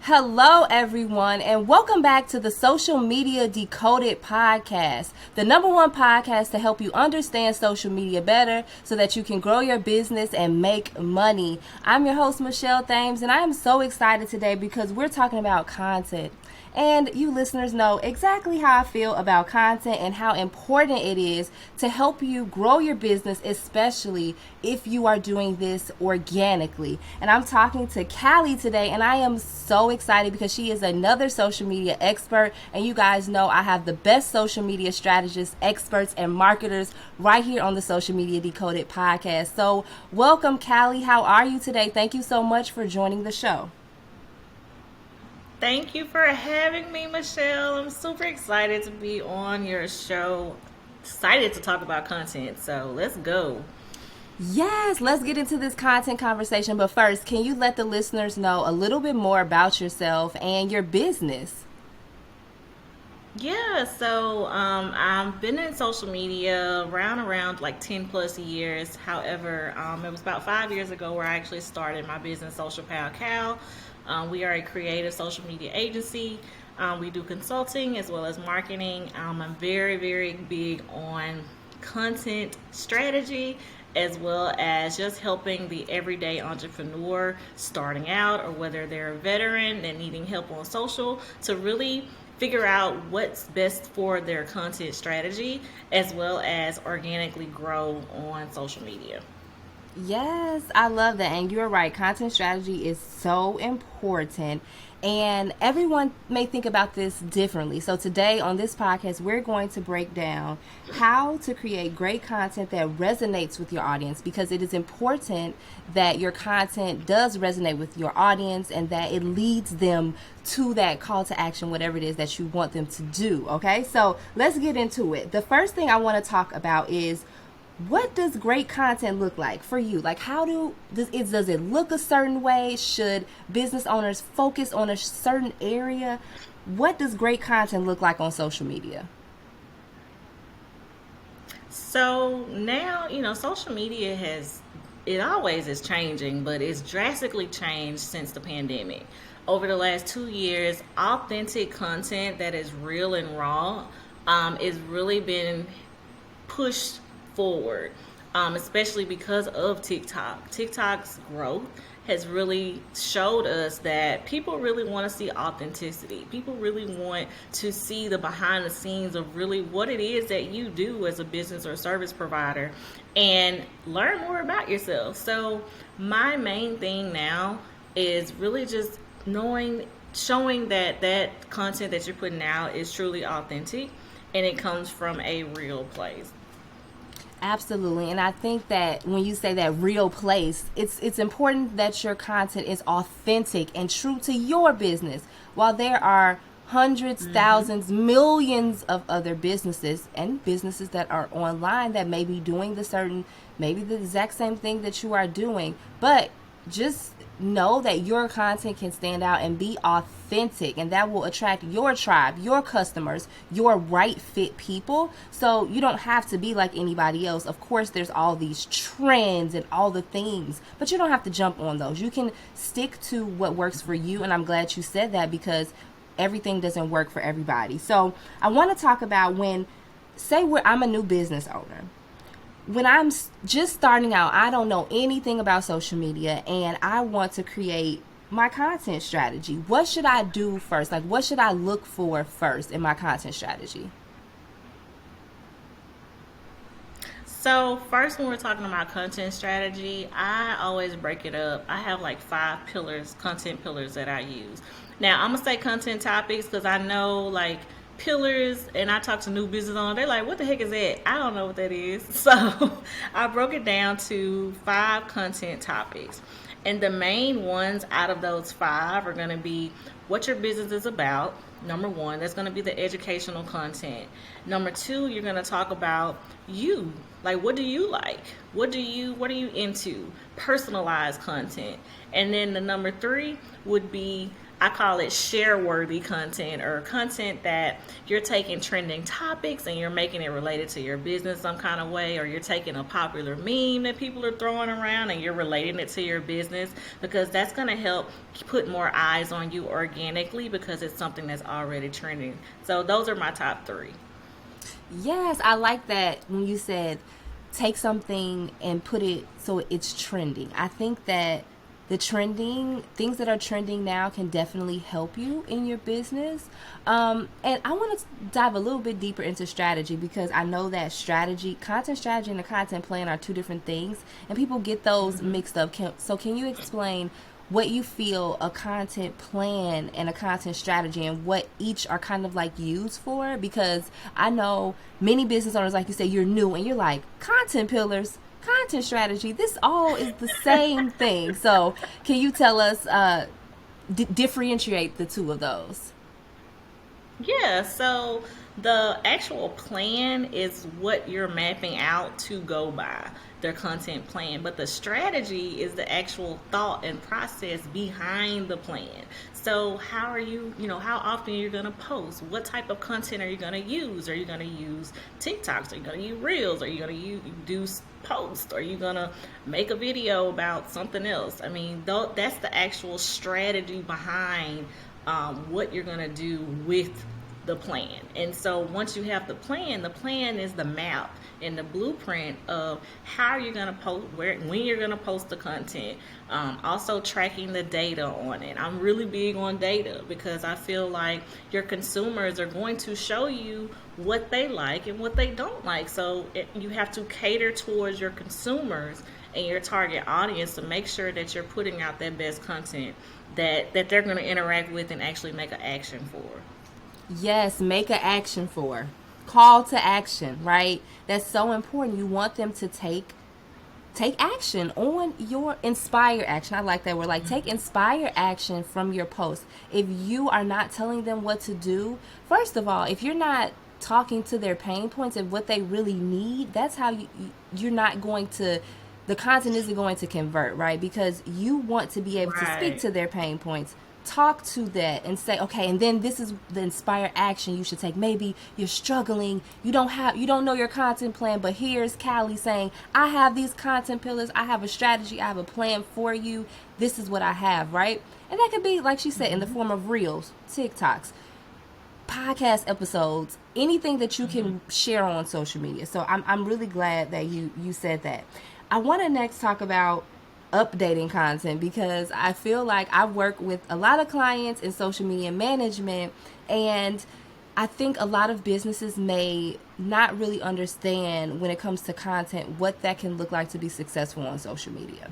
Hello, everyone, and welcome back to the Social Media Decoded podcast, the number one podcast to help you understand social media better so that you can grow your business and make money. I'm your host, Michelle Thames, and I am so excited today because we're talking about content. And you listeners know exactly how I feel about content and how important it is to help you grow your business, especially if you are doing this organically. And I'm talking to Kalli today, and I am so excited because she is another social media expert. And you guys know I have the best social media strategists, experts, and marketers right here on the Social Media Decoded podcast. So welcome, Kalli. How are you today? Thank you so much for joining the show. Thank you for having me, Michelle. I'm super excited to be on your show. Excited to talk about content, so let's go. Yes, let's get into this content conversation. But first, can you let the listeners know a little bit more about yourself and your business? I've been in social media around like 10 plus years. However, it was about 5 years ago where I actually started my business, Social Pal Cal. We are a creative social media agency. We do consulting as well as marketing. I'm very, very big on content strategy as well as just helping the everyday entrepreneur starting out or whether they're a veteran and needing help on social to really figure out what's best for their content strategy as well as organically grow on social media. Yes, I love that. And you're right. Content strategy is so important. And everyone may think about this differently. So, today on this podcast, we're going to break down how to create great content that resonates with your audience because it is important that your content does resonate with your audience and that it leads them to that call to action, whatever it is that you want them to do. Okay, so let's get into it. The first thing I want to talk about is what does great content look like for you? Like, does it look a certain way? Should business owners focus on a certain area? What does great content look like on social media? So now, social media it always is changing, but it's drastically changed since the pandemic. Over the last 2 years, authentic content that is real and raw is really been pushed forward, especially because of TikTok. TikTok's growth has really showed us that people really want to see authenticity. People really want to see the behind the scenes of really what it is that you do as a business or service provider and learn more about yourself. So my main thing now is really just showing that content that you're putting out is truly authentic and it comes from a real place. Absolutely. And I think that when you say that real place, it's important that your content is authentic and true to your business. While there are hundreds, thousands, millions of other businesses and businesses that are online that may be doing maybe the exact same thing that you are doing, but just know that your content can stand out and be authentic, and that will attract your tribe, your customers, your right fit people. So you don't have to be like anybody else. Of course, there's all these trends and all the things, but you don't have to jump on those. You can stick to what works for you, and I'm glad you said that because everything doesn't work for everybody. So I want to talk about I'm a new business owner. When I'm just starting out, I don't know anything about social media and I want to create my content strategy. What should I do first? Like, what should I look for first in my content strategy? So first, when we're talking about content strategy, I always break it up. I have like 5 pillars, content pillars that I use. Now, I'm gonna say content topics because I know like pillars, and I talk to new business owners. They're like, "What the heck is that?" I don't know what that is. So I broke it down to 5 content topics, and the main ones out of those 5 are gonna be what your business is about. Number 1, that's going to be the educational content. Number 2, you're going to talk about you. Like, what do you like? What are you into? Personalized content. And then the number 3 would be I call it share worthy content, or content that you're taking trending topics and you're making it related to your business some kind of way, or you're taking a popular meme that people are throwing around and you're relating it to your business, because that's going to help put more eyes on you organically because it's something that's already trending. So those are my top three. Yes, I like that when you said take something and put it so it's trending. I think that the trending things that are trending now can definitely help you in your business. And I want to dive a little bit deeper into strategy, because I know that content strategy and a content plan are two different things, and people get those mixed up. So can you explain what you feel a content plan and a content strategy and what each are kind of like used for? Because I know many business owners, like you say, you're new and you're like, content pillars, content strategy, this all is the same thing. So can you tell us, differentiate the two of those? Yeah, so the actual plan is what you're mapping out to go by, their content plan. But the strategy is the actual thought and process behind the plan. So how are you, how often you're going to post? What type of content are you going to use? Are you going to use TikToks? Are you going to use Reels? Are you going to do posts? Are you going to make a video about something else? I mean, that's the actual strategy behind what you're going to do with the plan. And so once you have the plan is the map and the blueprint of how you're going to post, when you're going to post the content. Also tracking the data on it. I'm really big on data because I feel like your consumers are going to show you what they like and what they don't like. So you have to cater towards your consumers and your target audience to make sure that you're putting out that best content that they're going to interact with and actually make an action for. Yes, make an action for. Call to action, right? That's so important. You want them to take action on your inspire action. I like that word. Like, take inspire action from your post. If you are not telling them what to do, first of all, if you're not talking to their pain points and what they really need, that's how you're not going to, the content isn't going to convert, right? Because you want to be able to speak to their pain points, talk to that and say, okay, and then this is the inspire action you should take. Maybe you're struggling, you don't know your content plan, but here's Kalli saying, I have these content pillars, I have a strategy, I have a plan for you, this is what I have, right? And that could be, like she said, in the form of Reels, TikToks, podcast episodes, anything that you can share on social media. So I'm really glad that you said that. I want to next talk about updating content, because I feel like I work with a lot of clients in social media management, and I think a lot of businesses may not really understand when it comes to content what that can look like to be successful on social media.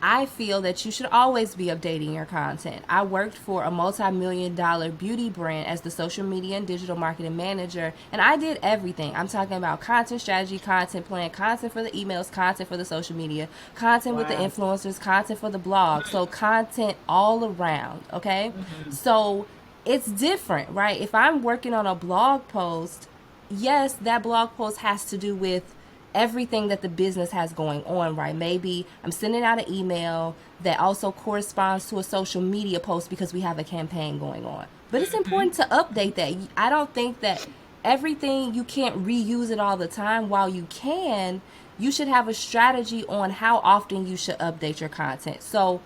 I feel that you should always be updating your content. I worked for a multi-million-dollar beauty brand as the social media and digital marketing manager, and I did everything. I'm talking about content strategy, content plan, content for the emails, content for the social media, content with the influencers, content for the blog. So content all around, okay? So it's different, right? If I'm working on a blog post, yes, that blog post has to do with everything that the business has going on, right? Maybe I'm sending out an email that also corresponds to a social media post because we have a campaign going on. But it's important to update that. I don't think that everything, you can't reuse it all the time. While you can, you should have a strategy on how often you should update your content. So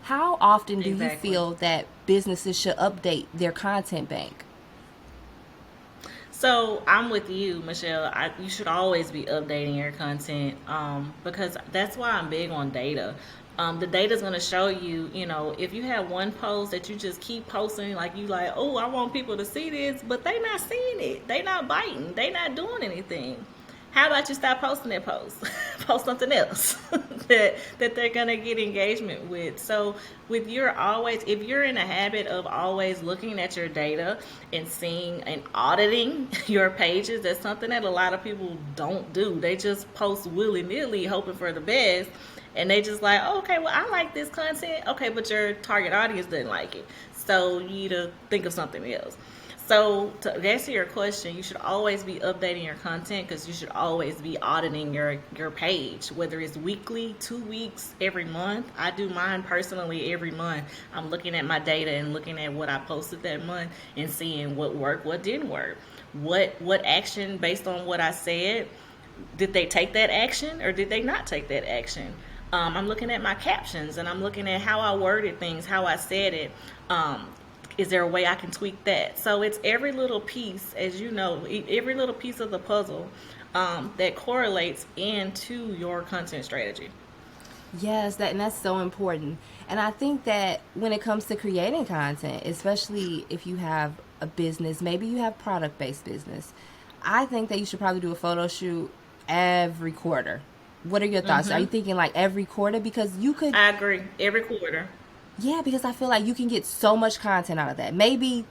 how often do you feel that businesses should update their content bank? So I'm with you, Michelle. You should always be updating your content, because that's why I'm big on data. The data is going to show you, if you have one post that you just keep posting, like you like, oh, I want people to see this, but they not seeing it. They not biting. They not doing anything. How about you stop posting that post? Post something else that they're gonna get engagement with. So if you're in a habit of always looking at your data and seeing and auditing your pages, that's something that a lot of people don't do. They just post willy-nilly hoping for the best. and they just like, oh, okay, well, I like this content. Okay, but your target audience didn't like it. So you need to think of something else. So to answer your question, you should always be updating your content because you should always be auditing your page, whether it's weekly, 2 weeks, every month. I do mine personally every month. I'm looking at my data and looking at what I posted that month and seeing what worked, what didn't work, what action based on what I said. Did they take that action or did they not take that action? I'm looking at my captions and I'm looking at how I worded things, how I said it. Is there a way I can tweak that? So it's every little piece, as you know, every little piece of the puzzle that correlates into your content strategy. Yes, and that's so important. And I think that when it comes to creating content, especially if you have a business, maybe you have product based business, I think that you should probably do a photo shoot every quarter. What are your thoughts? Are you thinking like every quarter? Because you could, I agree. Every quarter. yeah, because I feel like you can get so much content out of that. Maybe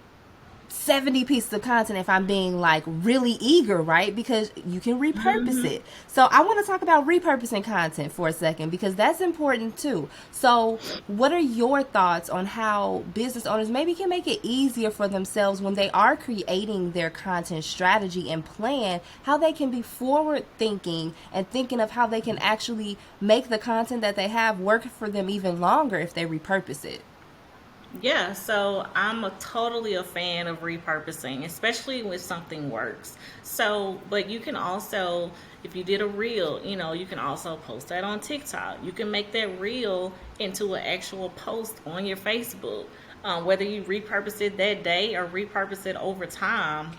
70 pieces of content if I'm being like really eager, right? Because you can repurpose it. So I want to talk about repurposing content for a second because that's important too. So what are your thoughts on how business owners maybe can make it easier for themselves when they are creating their content strategy and plan, how they can be forward thinking and thinking of how they can actually make the content that they have work for them even longer if they repurpose it? Yeah, so I'm totally a fan of repurposing, especially when something works. So, but you can also, if you did a reel, you can also post that on TikTok. You can make that reel into an actual post on your Facebook. Whether you repurpose it that day or repurpose it over time,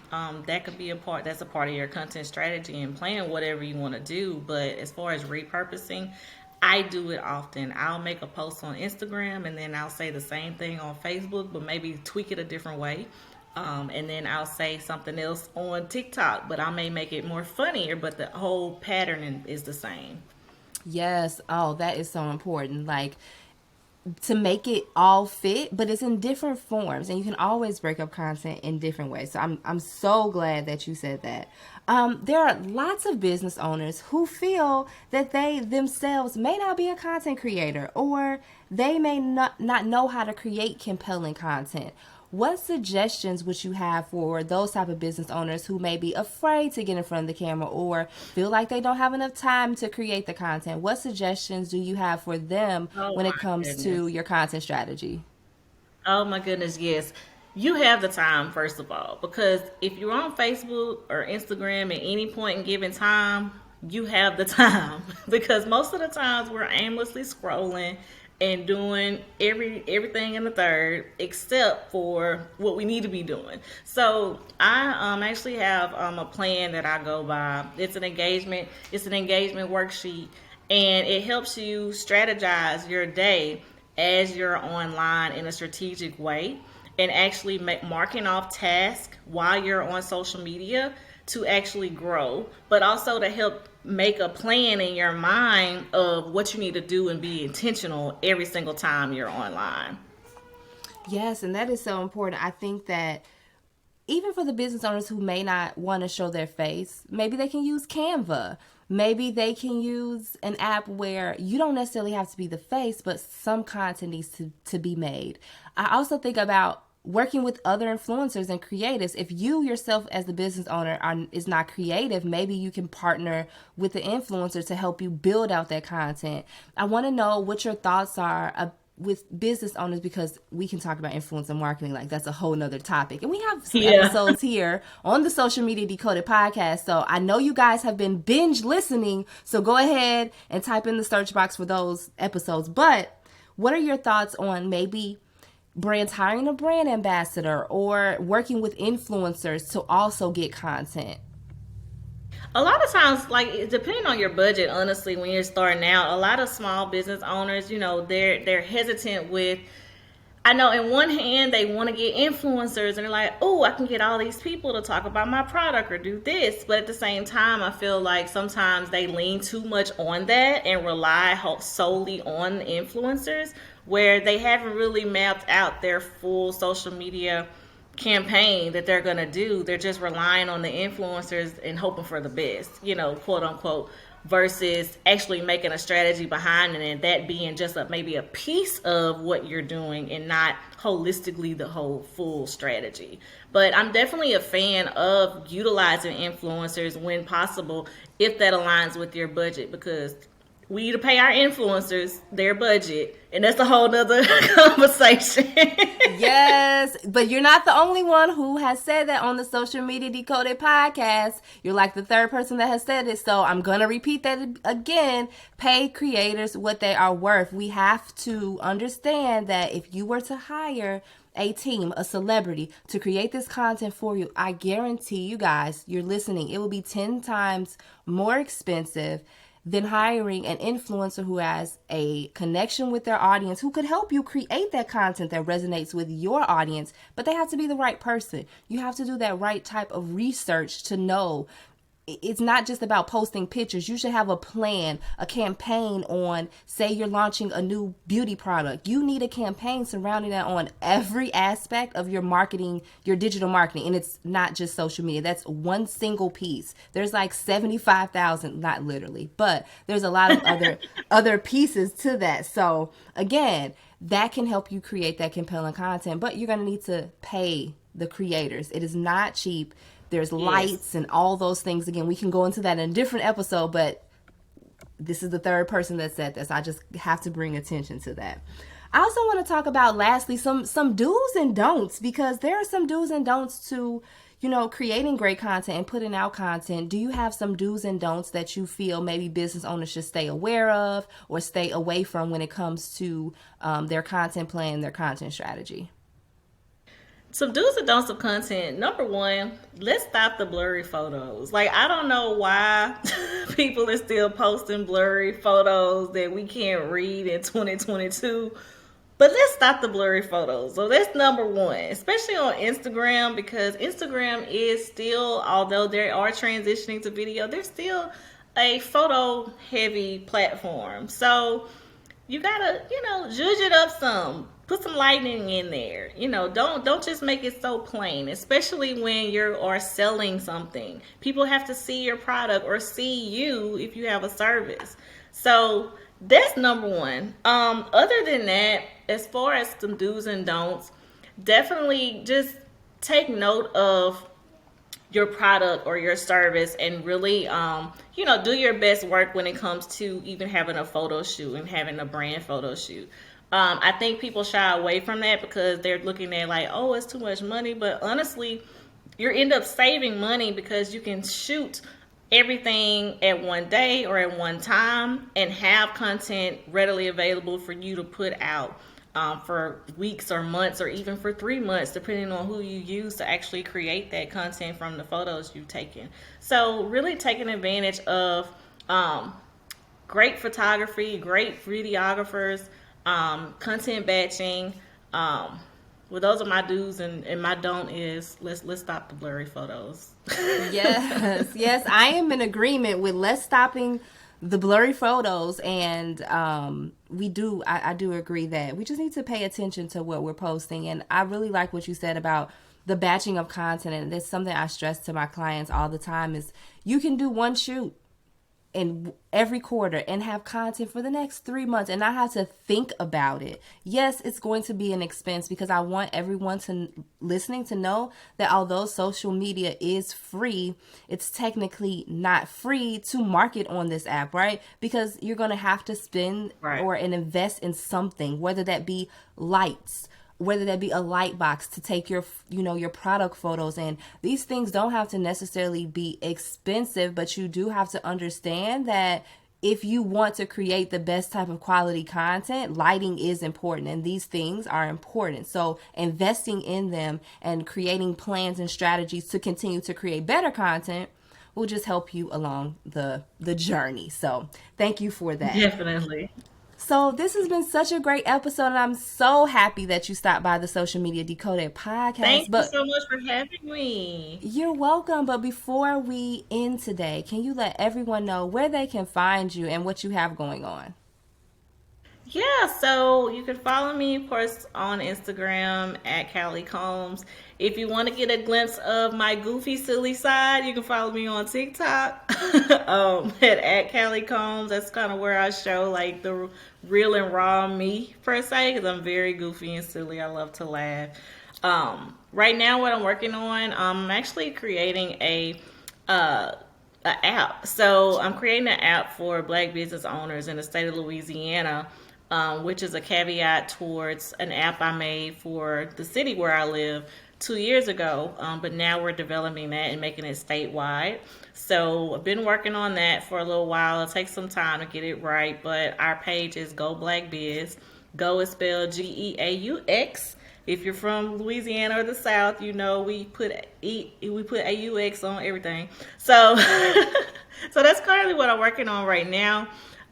that could be a part. That's a part of your content strategy and plan whatever you want to do. But as far as repurposing, I do it often. I'll make a post on Instagram and then I'll say the same thing on Facebook, but maybe tweak it a different way. And then I'll say something else on TikTok, but I may make it more funnier, but the whole pattern is the same. Yes. Oh, that is so important. Like to make it all fit, but it's in different forms, and you can always break up content in different ways. So I'm so glad that you said that. There are lots of business owners who feel that they themselves may not be a content creator, or they may not know how to create compelling content. What suggestions would you have for those type of business owners who may be afraid to get in front of the camera or feel like they don't have enough time to create the content? What suggestions do you have for them Oh when my it comes to goodness. your content strategy? Oh my goodness, yes. You have the time, first of all, because if you're on Facebook or Instagram at any point in given time, you have the time. Because most of the times we're aimlessly scrolling and doing everything in the third except for what we need to be doing. So I actually have a plan that I go by. It's an engagement worksheet, and it helps you strategize your day as you're online in a strategic way and actually marking off tasks while you're on social media to actually grow, but also to help make a plan in your mind of what you need to do and be intentional every single time you're online. Yes, and that is so important. I think that even for the business owners who may not want to show their face, maybe they can use Canva. Maybe they can use an app where you don't necessarily have to be the face, but some content needs to be made. I also think about working with other influencers and creatives. If you yourself as the business owner is not creative, maybe you can partner with the influencer to help you build out that content. I want to know what your thoughts are with business owners, because we can talk about influencer marketing like that's a whole nother topic, and we have some Yeah. episodes here on the Social Media Decoded podcast, so I know you guys have been binge listening, so go ahead and type in the search box for those episodes. But what are your thoughts on maybe brands hiring a brand ambassador or working with influencers to also get content? A lot of times, like depending on your budget, honestly, when you're starting out, a lot of small business owners, they're hesitant with. I know in one hand they want to get influencers and they're like, oh, I can get all these people to talk about my product or do this. But at the same time, I feel like sometimes they lean too much on that and rely solely on influencers where they haven't really mapped out their full social media campaign that they're going to do. They're just relying on the influencers and hoping for the best, quote unquote. versus actually making a strategy behind it and that being just maybe a piece of what you're doing and not holistically the whole full strategy. But I'm definitely a fan of utilizing influencers when possible if that aligns with your budget, because we need to pay our influencers their budget, and that's a whole nother conversation. Yes, but you're not the only one who has said that on the Social Media Decoded podcast. You're like the third person that has said it, so I'm going to repeat that again. Pay creators what they are worth. We have to understand that if you were to hire a team, a celebrity, to create this content for you, I guarantee you guys, you're listening, it will be 10 times more expensive than hiring an influencer who has a connection with their audience, who could help you create that content that resonates with your audience. But they have to be the right person. You have to do that right type of research to know. It's not just about posting pictures. You should have a plan, a campaign on, say you're launching a new beauty product. You need a campaign surrounding that on every aspect of your marketing, your digital marketing. And it's not just social media. That's one single piece. There's like 75,000, not literally, but there's a lot of other pieces to that. So again, that can help you create that compelling content, but you're going to need to pay the creators. It is not cheap. There's lights and all those things. Again, we can go into that in a different episode, but this is the third person that said this. I just have to bring attention to that. I also want to talk about, lastly, some do's and don'ts, because there are some do's and don'ts to, creating great content and putting out content. Do you have some do's and don'ts that you feel maybe business owners should stay aware of or stay away from when it comes to their content plan, their content strategy? Some do's and don'ts of content. Number one, let's stop the blurry photos. Like, I don't know why people are still posting blurry photos that we can't read in 2022. But let's stop the blurry photos. So that's number one, especially on Instagram, because Instagram is still, although they are transitioning to video, they're still a photo heavy platform. So you gotta, zhuzh it up some. Put some lightning in there. Don't just make it so plain, especially when you are selling something. People have to see your product or see you if you have a service. So that's number one. Other than that, as far as some do's and don'ts, definitely just take note of your product or your service and really, do your best work when it comes to even having a photo shoot and having a brand photo shoot. I think people shy away from that because they're looking at like, oh, it's too much money. But honestly, you end up saving money because you can shoot everything at one day or at one time and have content readily available for you to put out for weeks or months or even for 3 months, depending on who you use to actually create that content from the photos you've taken. So really taking advantage of great photography, great videographers, content batching. Well, those are my do's, and my don't is let's stop the blurry photos. Yes, I am in agreement with let's stopping the blurry photos, and I do agree that we just need to pay attention to what we're posting. And I really like what you said about the batching of content, and that's something I stress to my clients all the time is you can do one shoot in every quarter and have content for the next 3 months and not have to think about it. Yes, it's going to be an expense because I want everyone listening to know that although social media is free, it's technically not free to market on this app, right? Because you're going to have to spend or invest in something, whether that be lights, whether that be a light box to take your product photos in. These things don't have to necessarily be expensive, but you do have to understand that if you want to create the best type of quality content, lighting is important and these things are important. So investing in them and creating plans and strategies to continue to create better content will just help you along the journey. So thank you for that. Definitely. So this has been such a great episode, and I'm so happy that you stopped by the Social Media Decoded podcast. Thank you so much for having me. You're welcome. But before we end today, can you let everyone know where they can find you and what you have going on? Yeah, so you can follow me, of course, on Instagram at Kalli Combs. If you want to get a glimpse of my goofy, silly side, you can follow me on TikTok at Kalli Combs. That's kind of where I show like the real and raw me per se, because I'm very goofy and silly. I love to laugh. Right now, what I'm working on, I'm actually creating uh, a app. So I'm creating an app for Black business owners in the state of Louisiana, which is a caveat towards an app I made for the city where I live 2 years ago. But now we're developing that and making it statewide. So I've been working on that for a little while. It'll take some time to get it right, but our page is Go Black Biz. Go is spelled GEAUX. If you're from Louisiana or the South, you know we put AUX on everything. So, so that's currently what I'm working on right now.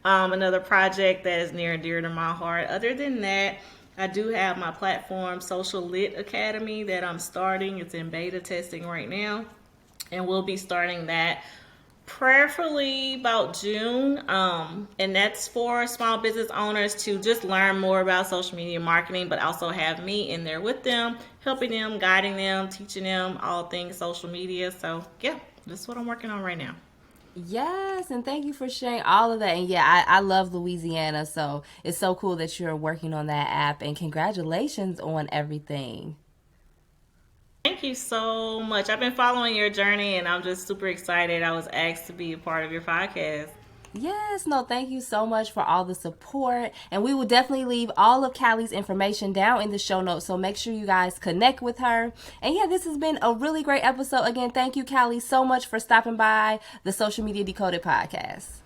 Another project that is near and dear to my heart. Other than that, I do have my platform, Social Lit Academy, that I'm starting. It's in beta testing right now, and we'll be starting that prayerfully about June. And that's for small business owners to just learn more about social media marketing, but also have me in there with them, helping them, guiding them, teaching them all things social media. So yeah, that's what I'm working on right now. Yes, and thank you for sharing all of that. And yeah, I love Louisiana, so it's so cool that you're working on that app. And congratulations on everything. Thank you so much. I've been following your journey and I'm just super excited. I was asked to be a part of your podcast. Yes, no, thank you so much for all the support. And we will definitely leave all of Kalli's information down in the show notes. So make sure you guys connect with her. And yeah, this has been a really great episode. Again, thank you, Kalli, so much for stopping by the Social Media Decoded podcast.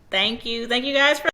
Thank you. Thank you guys for